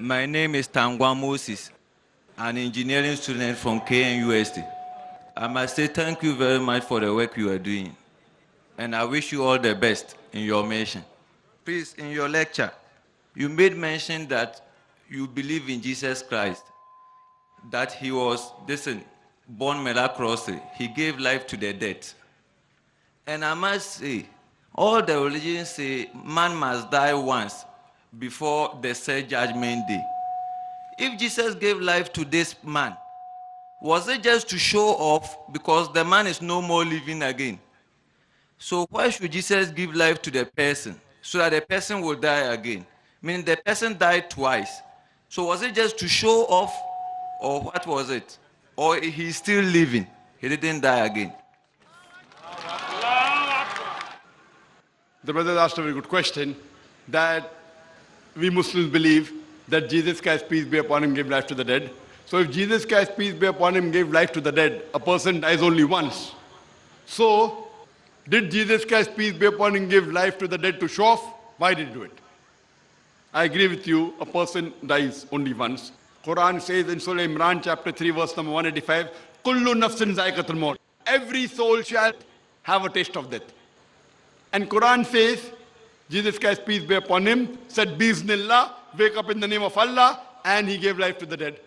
My name is Tangwa Moses, an engineering student from KNUST. I must say thank you very much for the work you are doing, and I wish you all the best in your mission. Please, in your lecture, you made mention that you believe in Jesus Christ, that he was, born miraculously. He gave life to the dead. And I must say, all the religions say man must die once before the said judgment day. If Jesus gave life to this man, was it just to show off because the man is no more living again? So why should Jesus give life to the person so that the person will die again? Meaning the person died twice. So was it just to show off, or what was it? Or he's still living, he didn't die again? The brother asked a very good question, that we Muslims believe that Jesus Christ, peace be upon him, gave life to the dead. So if Jesus Christ, peace be upon him, gave life to the dead, a person dies only once. So, did Jesus Christ, peace be upon him, give life to the dead to show off? Why did he do it? I agree with you, a person dies only once. Quran says in Surah Imran chapter 3 verse number 185, Kullu nafsin za'iqatul maut. Every soul shall have a taste of death. And Quran says, Jesus Christ, peace be upon him, said, Bismillah, wake up in the name of Allah, and he gave life to the dead.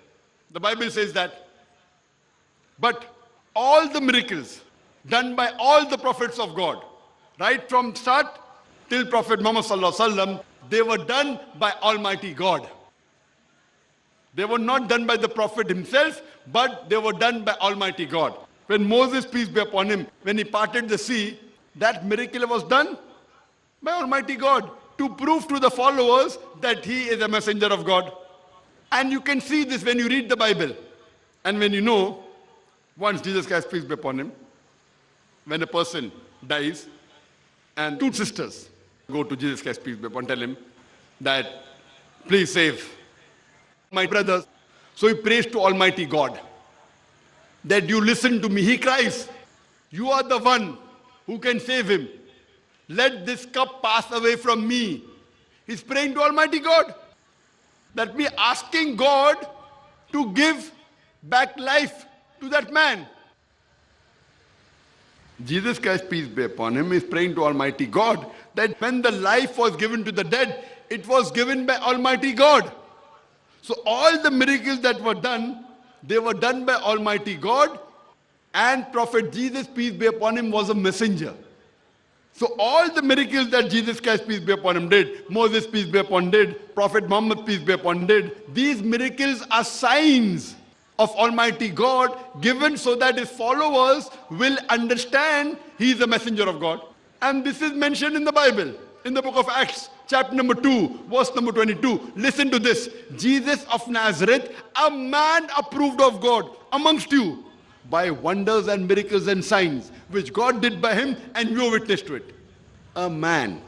The Bible says that. But all the miracles done by all the prophets of God, right from start till Prophet Muhammad sallallahu alaihi wasallam, they were done by Almighty God. They were not done by the Prophet himself, but they were done by Almighty God. When Moses, peace be upon him, when he parted the sea, that miracle was done by Almighty God to prove to the followers that he is a messenger of God. And you can see this when you read the Bible. And when you know, once Jesus Christ, peace be upon him, when a person dies, and two sisters go to Jesus Christ, peace be upon him, tell him that, please save my brothers. So he prays to Almighty God that you listen to me. He cries, you are the one who can save him. Let this cup pass away from me. He's praying to Almighty God. That means asking God to give back life to that man. Jesus Christ, peace be upon him, is praying to Almighty God that when the life was given to the dead, it was given by Almighty God. So all the miracles that were done, they were done by Almighty God, and Prophet Jesus, peace be upon him, was a messenger. So all the miracles that Jesus Christ, peace be upon him, did, Moses, peace be upon him, did, Prophet Muhammad, peace be upon him, did, these miracles are signs of Almighty God given so that his followers will understand he is a messenger of God. And this is mentioned in the Bible, in the book of Acts, chapter number 2, verse number 22. Listen to this. Jesus of Nazareth, a man approved of God amongst you by wonders and miracles and signs which God did by him, and you are witness to it. A man.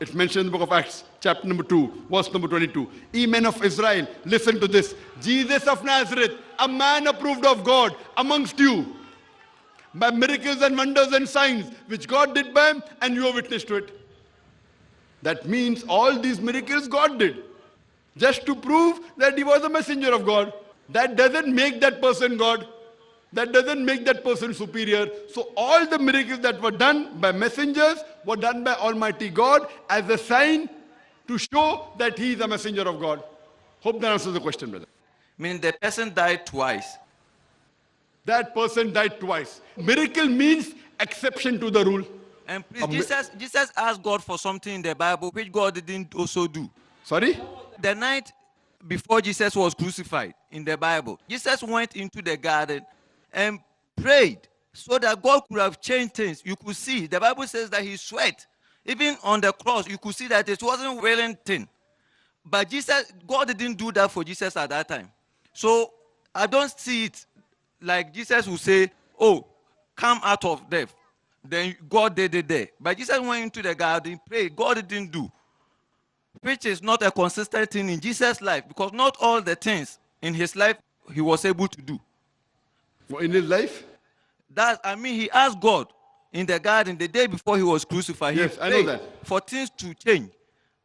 It's mentioned in the book of Acts, chapter number 2, verse number 22. Ye men of Israel, listen to this. Jesus of Nazareth, a man approved of God amongst you by miracles and wonders and signs which God did by him, and you are witness to it. That means all these miracles God did just to prove that he was a messenger of God. That doesn't make that person God. That doesn't make that person superior. So all the miracles that were done by messengers were done by Almighty God as a sign to show that he is a messenger of God. Hope that answers the question, brother. Meaning the person died twice. That person died twice. Miracle means exception to the rule. And please, Jesus asked God for something in the Bible which God didn't also do. Sorry? The night before Jesus was crucified in the Bible, Jesus went into the garden and prayed so that God could have changed things. You could see, the Bible says that he sweat. Even on the cross, you could see that it wasn't wearing thin. But God didn't do that for Jesus at that time. So I don't see it like Jesus would say, oh, come out of death. Then God did it there. But Jesus went into the garden, prayed. God didn't do. Which is not a consistent thing in Jesus' life, because not all the things in his life he was able to do. In his life? He asked God in the garden the day before he was crucified. Yes, I know that. For things to change.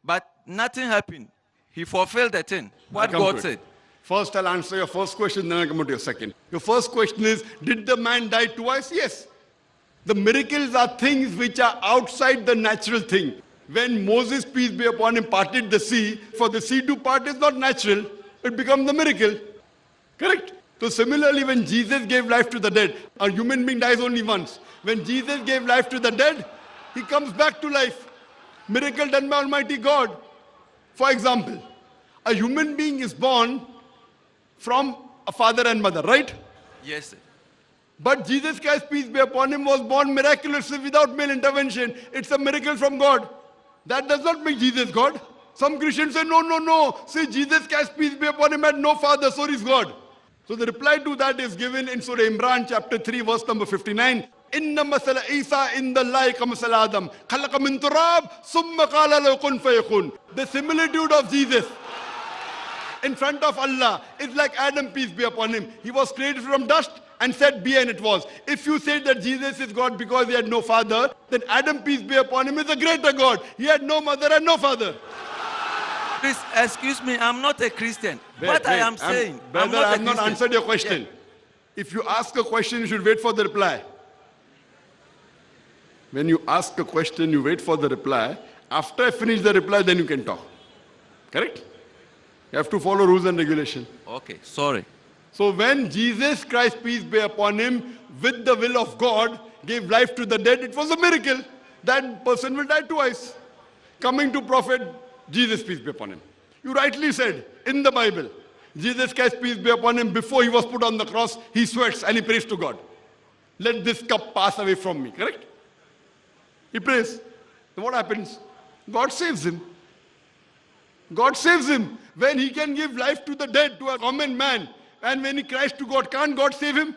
But nothing happened. He fulfilled the thing. What I'll come God to it. said. First, I'll answer your first question, then I'll come to your second. Your first question is, did the man die twice? Yes. The miracles are things which are outside the natural thing. When Moses, peace be upon him, parted the sea, for the sea to part is not natural. It becomes a miracle. Correct? So similarly, when Jesus gave life to the dead, a human being dies only once. When Jesus gave life to the dead, he comes back to life. Miracle done by Almighty God. For example, a human being is born from a father and mother, right? Yes, sir. But Jesus Christ, peace be upon him, was born miraculously without male intervention. It's a miracle from God. That does not make Jesus God. Some Christians say, no, no, no. See, Jesus Christ, peace be upon him, had no father, so he's God. So the reply to that is given in Surah Imran, chapter 3, verse number 59. Inna masala Isa inda Allahi ka masala Adam. Khalaqa min turab, summa qala lahu kun fayakun. The similitude of Jesus in front of Allah is like Adam, peace be upon him. He was created from dust and said be, and it was. If you say that Jesus is God because he had no father, then Adam, peace be upon him, is a greater God. He had no mother and no father. Please, excuse me, I'm not a Christian. What I am saying, Brother, I have not Christian. answered your question. Yeah. If you ask a question, you should wait for the reply. When you ask a question, you wait for the reply. After I finish the reply, then you can talk. Correct? You have to follow rules and regulation. Okay, sorry. So when Jesus Christ, peace be upon him, with the will of God, gave life to the dead, it was a miracle. That person will die twice. Coming to Prophet Jesus, peace be upon him. You rightly said, in the Bible, Jesus Christ, peace be upon him, before he was put on the cross, he sweats and he prays to God. Let this cup pass away from me, correct? He prays. Then what happens? God saves him. God saves him. When he can give life to the dead, to a common man, and when he cries to God, can't God save him?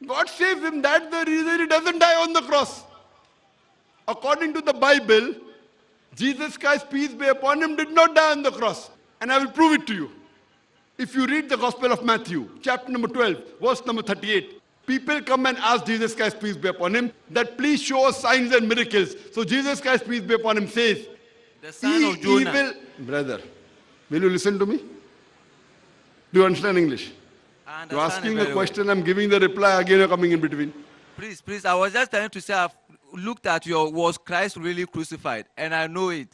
God saves him. That's the reason he doesn't die on the cross. According to the Bible, Jesus Christ, peace be upon him, did not die on the cross. And I will prove it to you. If you read the Gospel of Matthew, chapter number 12, verse number 38, people come and ask Jesus Christ, peace be upon him, that please show us signs and miracles. So Jesus Christ, peace be upon him, says, The son of Jonah. Brother, will you listen to me? Do you understand English? I You're understand asking it a very question, I'm giving the reply, again you're coming in between. well. Please, I was just trying to say I've looked at was Christ really crucified? And I know it.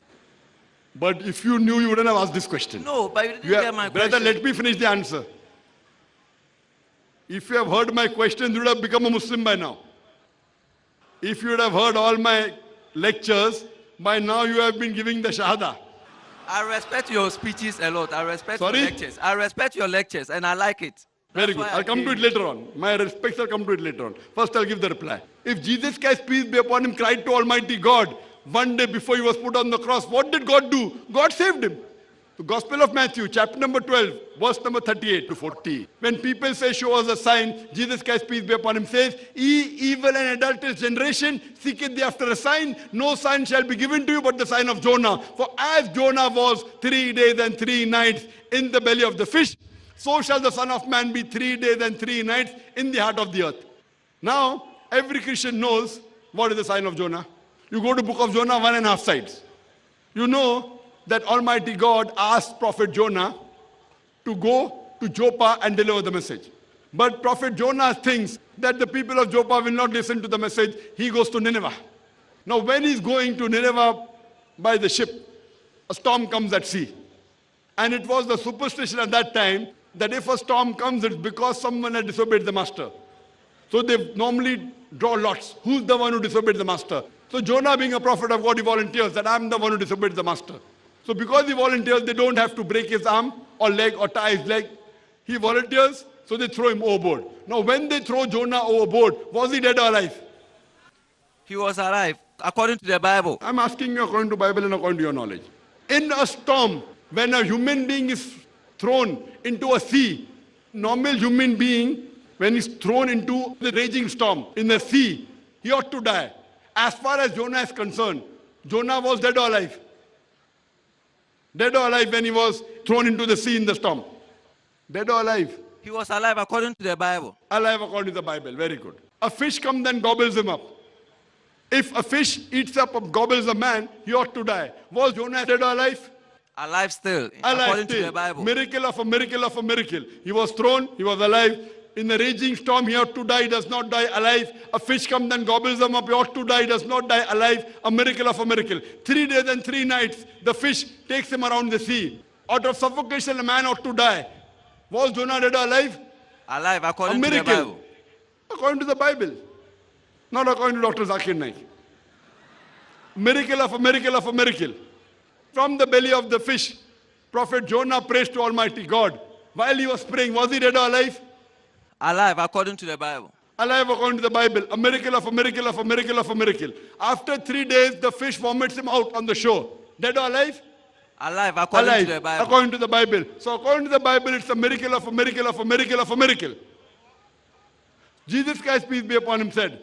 But if you knew, you wouldn't have asked this question. No, but you didn't get my Brother, question. let me finish the answer. If you have heard my question, you would have become a Muslim by now. If you would have heard all my lectures, by now you have been giving the Shahada. I respect your speeches a lot. I respect Sorry? your lectures. I respect your lectures and I like it. Very That's good. why I I'll come to came. it later on. My respects, I'll come to it later on. First, I'll give the reply. If Jesus Christ, peace be upon him, cried to Almighty God one day before he was put on the cross, what did God do? God saved him. The Gospel of Matthew, chapter number 12, verse number 38 to 40. When people say, show us a sign, Jesus Christ, peace be upon him, says, ye evil and adulterous generation, seeketh thee after a sign. No sign shall be given to you but the sign of Jonah. For as Jonah was 3 days and 3 nights in the belly of the fish, so shall the Son of Man be 3 days and 3 nights in the heart of the earth. Now, every Christian knows what is the sign of Jonah. You go to book of Jonah, 1.5 sides. You know that Almighty God asked Prophet Jonah to go to Joppa and deliver the message. But Prophet Jonah thinks that the people of Joppa will not listen to the message. He goes to Nineveh. Now when he's going to Nineveh by the ship, a storm comes at sea. And it was the superstition at that time that if a storm comes, it's because someone had disobeyed the master. So they normally draw lots. Who's the one who disobeyed the master? So Jonah, being a prophet of God, he volunteers that I'm the one who disobeyed the master. So because he volunteers, they don't have to break his arm or leg or tie his leg. He volunteers, so they throw him overboard. Now when they throw Jonah overboard, was he dead or alive? He was alive, according to the Bible. I'm asking you according to Bible and according to your knowledge. In a storm, when a human being is thrown into a sea, normal human being, when he's thrown into the raging storm in the sea, he ought to die. As far as Jonah is concerned, Jonah was dead or alive? Dead or alive when he was thrown into the sea in the storm? Dead or alive? He was alive according to the Bible. Alive according to the Bible. Very good. A fish comes and gobbles him up. If a fish eats up or gobbles a man, he ought to die. Was Jonah dead or alive? Alive still, Alive according still. to the Bible. Miracle of a miracle of a miracle. He was thrown, he was alive. In the raging storm, he ought to die, does not die, alive. A fish comes and gobbles him up, he ought to die, does not die, alive. A miracle of a miracle. 3 days and 3 nights, the fish takes him around the sea. Out of suffocation, a man ought to die. Was Jonah dead or alive? Alive, A according to the miracle. Bible. According to the Bible. Not according to Dr. Zakir Naik. Miracle of a miracle of a miracle. From the belly of the fish, Prophet Jonah prays to Almighty God. While he was praying, was he dead or alive? Alive, according to the Bible. Alive according to the Bible. A miracle of a miracle of a miracle of a miracle. After 3 days, the fish vomits him out on the shore. Dead or alive? Alive, according Alive, to the Bible. according to the Bible. So according to the Bible, it's a miracle of a miracle of a miracle of a miracle. Jesus Christ, peace be upon him, said,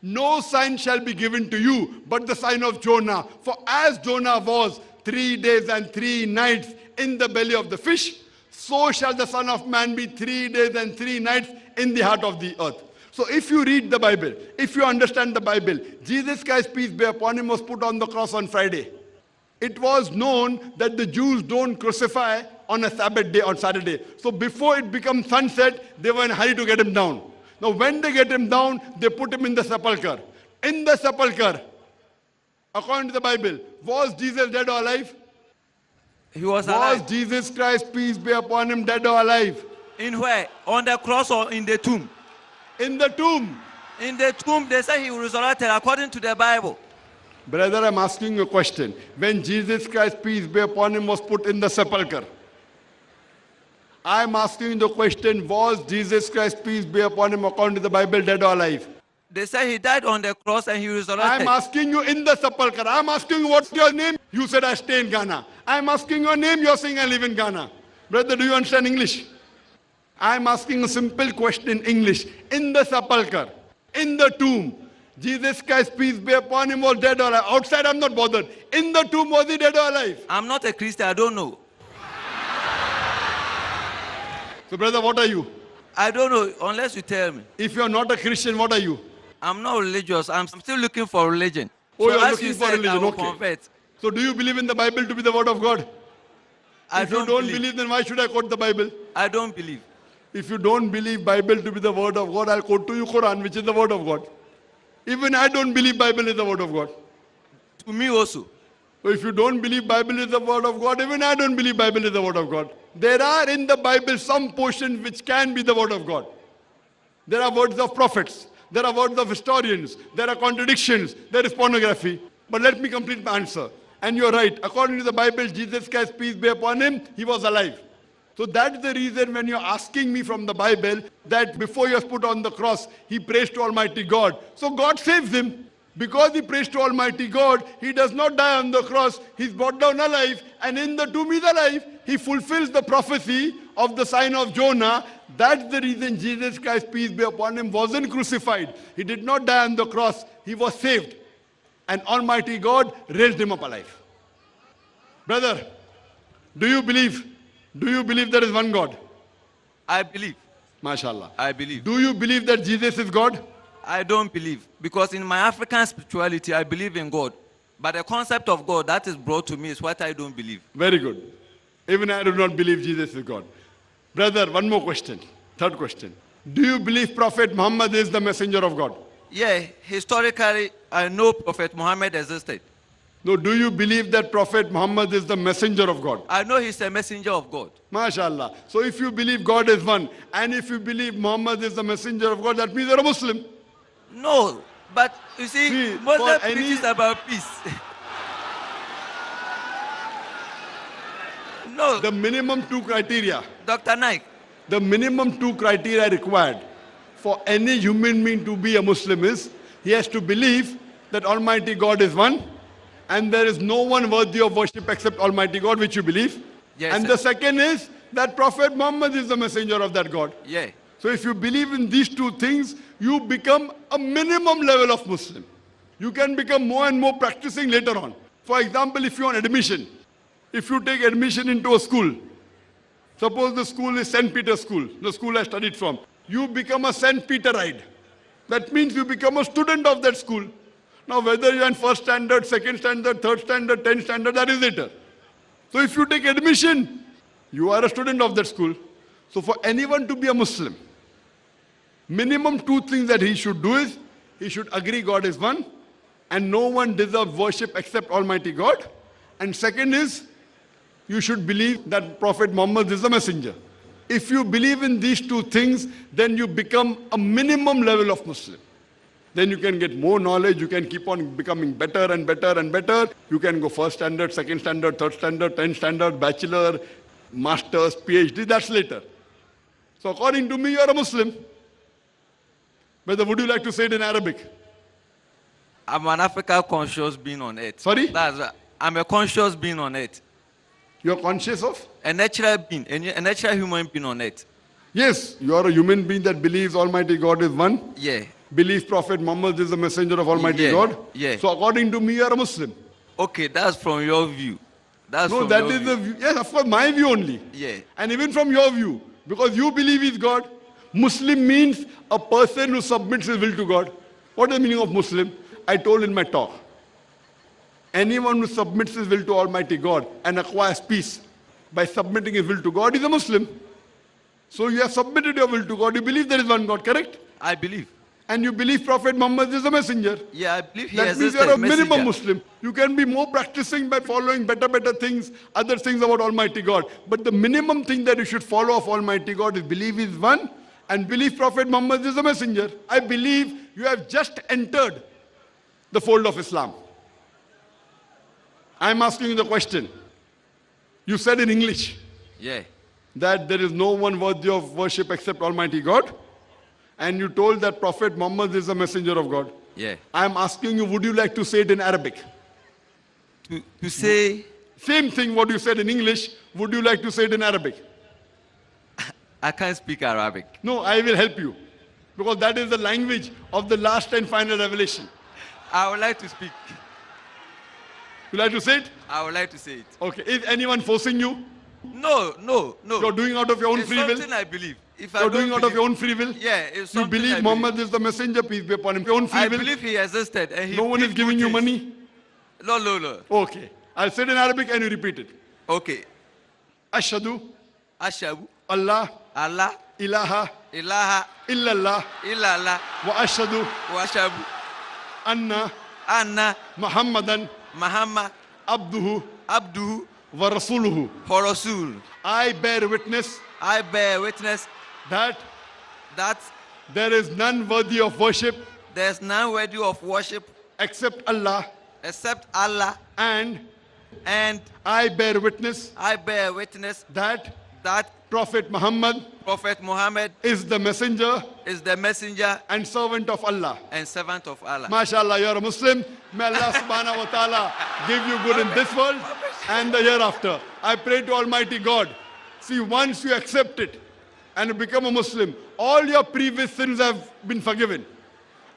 no sign shall be given to you but the sign of Jonah. For as Jonah was 3 days and 3 nights in the belly of the fish, so shall the Son of Man be 3 days and 3 nights in the heart of the earth. So if you read the Bible, if you understand the Bible, Jesus Christ, peace be upon him, was put on the cross on Friday. It was known that the Jews don't crucify on a Sabbath day, on Saturday. So before it becomes sunset, they were in a hurry to get him down. Now when they get him down, they put him in the sepulchre. In the sepulchre, according to the Bible, was Jesus dead or alive? He was Was alive. Jesus Christ, peace be upon him, dead or alive? In where? On the cross or in the tomb? In the tomb. In the tomb, they say he resurrected according to the Bible. Brother, I'm asking you a question. When Jesus Christ, peace be upon him, was put in the sepulchre, I'm asking the question, was Jesus Christ, peace be upon him, according to the Bible, dead or alive? They say he died on the cross and he resurrected. I'm asking you in the sepulchre. I'm asking you what's your name? You said I stay in Ghana. I'm asking your name. You're saying I live in Ghana. Brother, do you understand English? I'm asking a simple question in English. In the sepulchre, in the tomb, Jesus Christ, peace be upon him, was dead or alive. Outside, I'm not bothered. In the tomb, was he dead or alive? I'm not a Christian, I don't know. So, brother, what are you? I don't know unless you tell me. If you're not a Christian, what are you? I'm not religious. I'm still looking for religion. Oh, you're as looking you for said, religion, I will okay. convert. So, do you believe in the Bible to be the word of God? I If you don't believe, then why should I quote the Bible? I don't believe. If you don't believe Bible to be the word of God, I'll quote to you Quran, which is the word of God. Even I don't believe Bible is the word of God. To me also. So if you don't believe Bible is the word of God, even I don't believe Bible is the word of God. There are in the Bible some portions which can be the word of God. There are words of prophets. There are words of historians. There are contradictions. There is pornography. But let me complete my answer. And you're right. According to the Bible, Jesus Christ, peace be upon him, he was alive. So that's the reason when you're asking me from the Bible that before he was put on the cross, he prays to Almighty God. So God saves him. Because he prays to Almighty God, he does not die on the cross. He's brought down alive. And in the tomb he's alive. He fulfills the prophecy of the sign of Jonah. That's the reason Jesus Christ, peace be upon him, wasn't crucified. He did not die on the cross. He was saved. And Almighty God raised him up alive. Brother, do you believe there is one God? I believe. MashaAllah. I believe. Do you believe that Jesus is God? I don't believe. Because in my African spirituality, I believe in God. But the concept of God that is brought to me is what I don't believe. Very good. Even I do not believe Jesus is God. Brother, one more question. Third question. Do you believe Prophet Muhammad is the messenger of God? Yeah, historically, I know Prophet Muhammad existed. No, do you believe that Prophet Muhammad is the messenger of God? I know he's a messenger of God. MashaAllah. So if you believe God is one, and if you believe Muhammad is the messenger of God, that means you're a Muslim. No, but you see, Muslim for any- preaches about peace. No, The minimum 2 criteria. Dr. Naik, The minimum 2 criteria required for any human being to be a Muslim is he has to believe that Almighty God is one and there is no one worthy of worship except Almighty God, which you believe. Yes, And sir. the second is that Prophet Muhammad is the messenger of that God. yeah. So if you believe in these 2 things, you become a minimum level of Muslim. You can become more and more practicing later on. For example, if you want admission, if you take admission into a school, suppose the school is St. Peter's School, the school I studied from, you become a St. Peterite. That means you become a student of that school. Now whether you're in first standard, second standard, third standard, 10th standard, that is later. So if you take admission, you are a student of that school. So for anyone to be a Muslim, minimum two things that he should do is, he should agree God is one, and no one deserves worship except Almighty God. And second is, you should believe that Prophet Muhammad is the messenger. If you believe in these two things, then you become a minimum level of Muslim. Then you can get more knowledge, you can keep on becoming better and better and better. You can go first standard, second standard, third standard, 10th standard, bachelor, master's, PhD, that's later. So according to me, you are a Muslim. Whether would you like to say it in Arabic? I'm an African conscious being on earth. Sorry? That's right. I'm a conscious being on earth. You are conscious of? A natural being, a natural human being on earth. Yes, you are a human being that believes Almighty God is one. Yeah. Believes Prophet Muhammad is the messenger of Almighty Yeah, God. yeah. So according to me, you are a Muslim. Okay, that's from your view. That's No, from that your is view. the view. Yes, of course, my view only. Yeah. And even from your view, because you believe is God. Muslim means a person who submits his will to God. What is the meaning of Muslim? I told in my talk. Anyone who submits his will to Almighty God and acquires peace by submitting his will to God is a Muslim. So you have submitted your will to God. You believe there is one God, correct? I believe. And you believe Prophet Muhammad is a messenger. Yeah, I believe he That means existed. you are a minimum messenger. Muslim. You can be more practicing by following better things, other things about Almighty God. But the minimum thing that you should follow of Almighty God is believe is one and believe Prophet Muhammad is a messenger. I believe you have just entered the fold of Islam. I am asking you the question. You said in English Yeah. that there is no one worthy of worship except Almighty God. And you told that Prophet Muhammad is a messenger of God. Yeah. I am asking you, would you like to say it in Arabic? To say, Same thing what you said in English, would you like to say it in Arabic? I can't speak Arabic. No, I will help you. Because that is the language of the last and final revelation. I would like to speak. You like to say it? I would like to say it. Okay. Is anyone forcing you? No. You're doing out of your own It's free will? something I believe. If You're I don't doing out of believe- your own free will? Yeah, it's You something I believe Muhammad is the messenger, peace be upon him. Your own free I will? believe he existed and he No one is did giving good you things. money? No. Okay. I'll say it in Arabic and you repeat it. Okay. Ashhadu Ashabu, Allah Allah, ilaha ilaha, illallah illallah, wa ashhadu wa ashabu, anna Anna, Muhammadan Muhammad, abduhu Abduhu, wa rasuluhu. for Rasul. I bear witness I bear witness that that there is none worthy of worship there's none worthy of worship except Allah, except Allah, and and I bear witness I bear witness that that Prophet Muhammad Prophet Muhammad is the messenger is the messenger and servant of Allah. and servant of Allah. MashaAllah, you're a Muslim. May Allah subhanahu wa ta'ala give you good in this world and the hereafter. I pray to Almighty God. See, once you accept it and you become a Muslim, all your previous sins have been forgiven.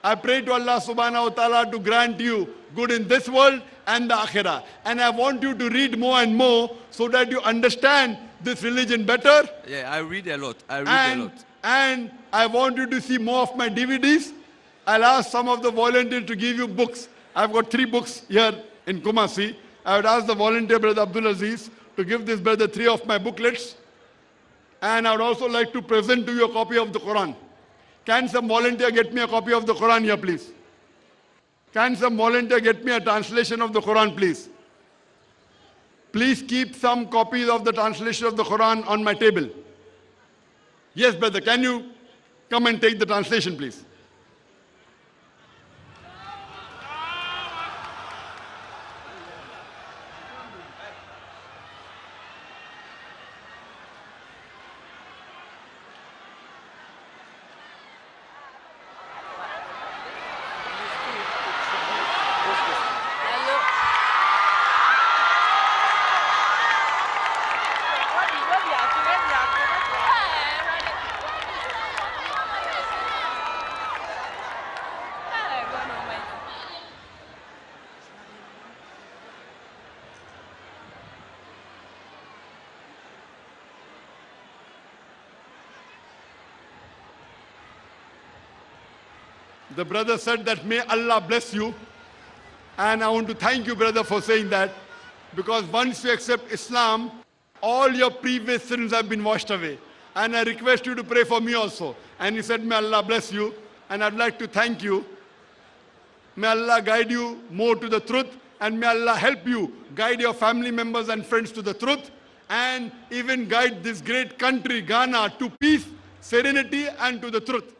I pray to Allah subhanahu wa ta'ala to grant you good in this world and the akhirah. And I want you to read more and more so that you understand this religion better. Yeah, I read a lot. I read a lot. And I want you to see more of my DVDs. I'll ask some of the volunteers to give you books. I've got 3 books here in Kumasi. I would ask the volunteer, Brother Abdul Aziz, to give this brother 3 of my booklets. And I would also like to present to you a copy of the Quran. Can some volunteer get me a copy of the Quran here, please? Can some volunteer get me a translation of the Quran, please? Please keep some copies of the translation of the Quran on my table. Yes, brother, can you come and take the translation, please? The brother said that may Allah bless you. And I want to thank you, brother, for saying that. because once you accept Islam, all your previous sins have been washed away. And I request you to pray for me also. And he said, may Allah bless you. And I'd like to thank you. May Allah guide you more to the truth. And may Allah help you guide your family members and friends to the truth. And even guide this great country, Ghana, to peace, serenity, and to the truth.